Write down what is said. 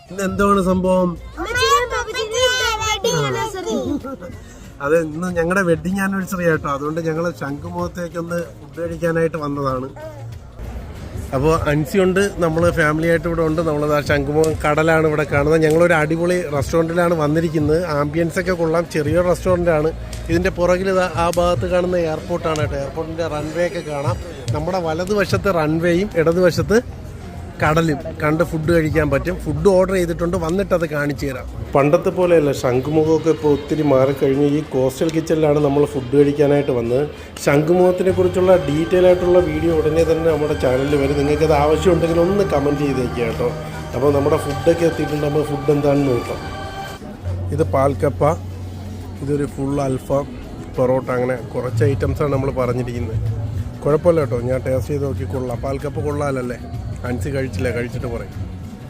ഇന്ന് എന്താണ് സംഭവം? അത് ഇന്ന് ഞങ്ങളുടെ വെഡിങ് ആനിവേഴ്സറി ആയിട്ടോ, അതുകൊണ്ട് ഞങ്ങൾ ശംഖുമുഖത്തേക്കൊന്ന് ഫുഡ് കഴിക്കാനായിട്ട് വന്നതാണ്. അപ്പോൾ അൻസിയുണ്ട്, നമ്മൾ ഫാമിലി ആയിട്ട് ഇവിടെ ഉണ്ട്. നമ്മൾ ശംഖുമുഖം കടലാണ് ഇവിടെ കാണുന്നത്. ഞങ്ങളൊരു അടിപൊളി റെസ്റ്റോറൻറ്റിലാണ് വന്നിരിക്കുന്നത്. ആംബിയൻസ് ഒക്കെ കൊള്ളാം, ചെറിയൊരു റെസ്റ്റോറൻറ്റാണ്. ഇതിൻ്റെ പുറകിൽ ആ ഭാഗത്ത് കാണുന്ന എയർപോർട്ടാണ് കേട്ടോ. എയർപോർട്ടിൻ്റെ റൺവേ ഒക്കെ കാണാം. നമ്മുടെ വലതുവശത്ത് റൺവേയും ഇടതുവശത്ത് കടലും കണ്ട് ഫുഡ് കഴിക്കാൻ പറ്റും. ഫുഡ് ഓർഡർ ചെയ്തിട്ടുണ്ട്, വന്നിട്ടത് കാണിച്ചു തരാം. പണ്ടത്തെ പോലെയല്ല, ശംഖുമുഖമൊക്കെ ഇപ്പോൾ ഒത്തിരി മാറിക്കഴിഞ്ഞു. ഈ കോസ്റ്റൽ കിച്ചണിലാണ് നമ്മൾ ഫുഡ് കഴിക്കാനായിട്ട് വന്നത്. ശംഖുമുഖത്തിനെ കുറിച്ചുള്ള ഡീറ്റെയിൽ ആയിട്ടുള്ള വീഡിയോ ഉടനെ തന്നെ നമ്മുടെ ചാനലിൽ വരും. നിങ്ങൾക്കത് ആവശ്യമുണ്ടെങ്കിൽ ഒന്ന് കമൻറ്റ് ചെയ്തേക്കുക കേട്ടോ. അപ്പോൾ നമ്മുടെ ഫുഡൊക്കെ എത്തിയിട്ടുണ്ട്. നമ്മൾ ഫുഡ് എന്താണെന്ന് നോക്കാം. ഇത് പാൽക്കപ്പ, ഇതൊരു ഫുൾ അൽഫാം, പൊറോട്ട, അങ്ങനെ കുറച്ച് ഐറ്റംസാണ് നമ്മൾ പറഞ്ഞിരിക്കുന്നത്. കുഴപ്പമില്ല കേട്ടോ, ഞാൻ ടേസ്റ്റ് ചെയ്ത് നോക്കി. കൊള്ളാം. പാൽക്കപ്പ കൊള്ളാമല്ലേ? അൻസി കഴിച്ചില്ല, കഴിച്ചിട്ട് പറയും.